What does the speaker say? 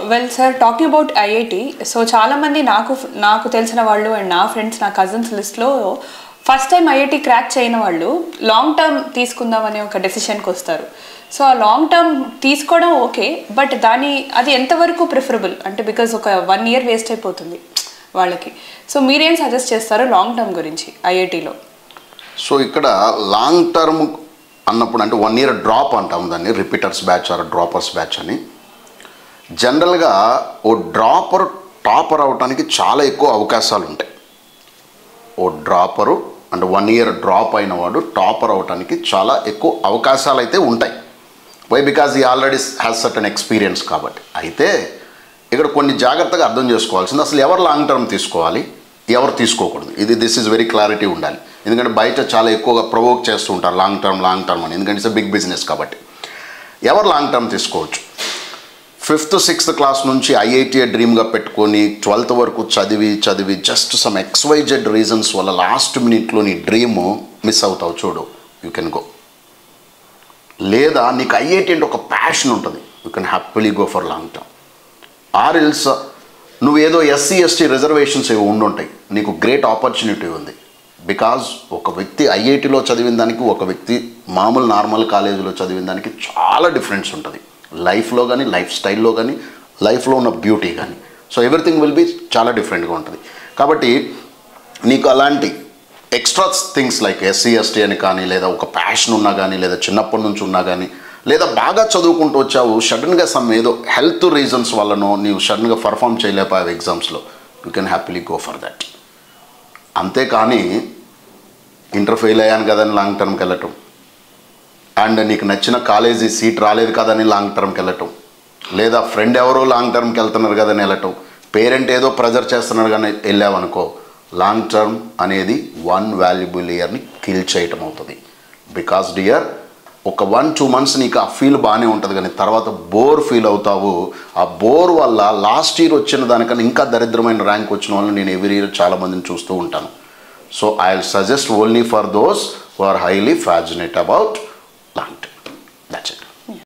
Well sir, talking about IIT, so చాలామంది నాకు తెలిసిన వాళ్ళు అండ్ నా ఫ్రెండ్స్, నా కజిన్స్ లిస్ట్లో ఫస్ట్ టైం ఐఐటి క్రాక్ చేయని వాళ్ళు లాంగ్ టర్మ్ తీసుకుందామనే ఒక డెసిషన్కి వస్తారు. సో ఆ లాంగ్ టర్మ్ తీసుకోవడం ఓకే, బట్ అది ఎంతవరకు ప్రిఫరబుల్ అంటే, బికాజ్ ఒక 1 year వేస్ట్ అయిపోతుంది వాళ్ళకి. సో మీరేం సజెస్ట్ చేస్తారు లాంగ్ టర్మ్ గురించి ఐఐటిలో? సో ఇక్కడ లాంగ్ టర్మ్ అన్నప్పుడు అంటే 1 year డ్రాప్ అంటాం దాన్ని, repeaters batch or droppers batch అని. జనరల్గా ఓ డ్రాపర్ టాపర్ అవడానికి చాలా ఎక్కువ అవకాశాలు ఉంటాయి. ఓ డ్రాపరు అంటే 1 year డ్రాప్ అయిన వాడు టాపర్ అవడానికి చాలా ఎక్కువ అవకాశాలు అయితే ఉంటాయి. వై? బికాజ్ ఈ ఆల్రెడీ హ్యాస్ సర్టన్ ఎక్స్పీరియన్స్ కాబట్టి. అయితే ఇక్కడ కొన్ని జాగ్రత్తగా అర్థం చేసుకోవాల్సింది, అసలు ఎవరు లాంగ్ టర్మ్ తీసుకోవాలి, ఎవరు తీసుకోకూడదు, దిస్ ఈజ్ వెరీ క్లారిటీ ఉండాలి. ఎందుకంటే బయట చాలా ఎక్కువగా ప్రొవోక్ చేస్తూ ఉంటారు లాంగ్ టర్మ్ అని, ఎందుకంటే ఇట్స్ బిగ్ బిజినెస్ కాబట్టి. ఎవరు లాంగ్ టర్మ్ తీసుకోవచ్చు? 5th 6th క్లాస్ నుంచి ఐఐటీఏ డ్రీమ్గా పెట్టుకొని 12th వరకు చదివి జస్ట్ సమ్ XYZ రీజన్స్ వల్ల లాస్ట్ మినిట్లో నీ డ్రీమ్ మిస్ అవుతావు చూడు, యూ కెన్ గో. లేదా నీకు ఐఐటీ అంటే ఒక ప్యాషన్ ఉంటుంది, you can happily go for long term. Or else నువ్వేదో SC ST రిజర్వేషన్స్ ఏవి ఉండుంటాయి, నీకు గ్రేట్ ఆపర్చునిటీ ఉంది. బికాజ్ ఒక వ్యక్తి ఐఐటీలో చదివిన దానికి ఒక వ్యక్తి మామూలు నార్మల్ కాలేజీలో చదివిన దానికి చాలా డిఫరెన్స్ ఉంటుంది, లైఫ్లో కానీ, లైఫ్ స్టైల్లో కానీ, లైఫ్లో ఉన్న బ్యూటీ కానీ. సో ఎవ్రీథింగ్ విల్ బీ చాలా డిఫరెంట్గా ఉంటుంది. కాబట్టి నీకు అలాంటి extra things like SC ST అని కానీ, లేదా ఒక ప్యాషన్ ఉన్నా కానీ, లేదా చిన్నప్పటి నుంచి ఉన్నా కానీ, లేదా బాగా చదువుకుంటూ వచ్చావు, సడన్గా సమ్ ఏదో హెల్త్ రీజన్స్ వల్లనో నీవు సడన్గా పర్ఫామ్ చేయలేకపోయావు ఎగ్జామ్స్లో, you can happily go for that. అంతేకాని ఇంటర్ ఫెయిల్ అయ్యాను కదని లాంగ్ టర్మ్కి వెళ్ళటం, అండ్ నీకు నచ్చిన కాలేజీ సీట్ రాలేదు కదని లాంగ్ టర్మ్కి వెళ్ళటం, లేదా ఫ్రెండ్ ఎవరో లాంగ్ టర్మ్కి వెళ్తున్నారు కదని వెళ్ళటం, పేరెంట్ ఏదో ప్రెజర్ చేస్తున్నారు కానీ వెళ్ళావనుకో, లాంగ్ టర్మ్ అనేది 1 valuable yearని కిల్ చేయటం అవుతుంది. బికాస్ డియర్, ఒక 1-2 months నీకు ఆ ఫీల్ బాగానే ఉంటుంది, కానీ తర్వాత బోర్ ఫీల్ అవుతావు. ఆ బోర్ వల్ల లాస్ట్ ఇయర్ వచ్చిన దానికన్నా ఇంకా దరిద్రమైన ర్యాంక్ వచ్చిన వాళ్ళని నేను ఎవ్రీ ఇయర్ చాలామందిని చూస్తూ ఉంటాను. So I will suggest only for those who are highly passionate about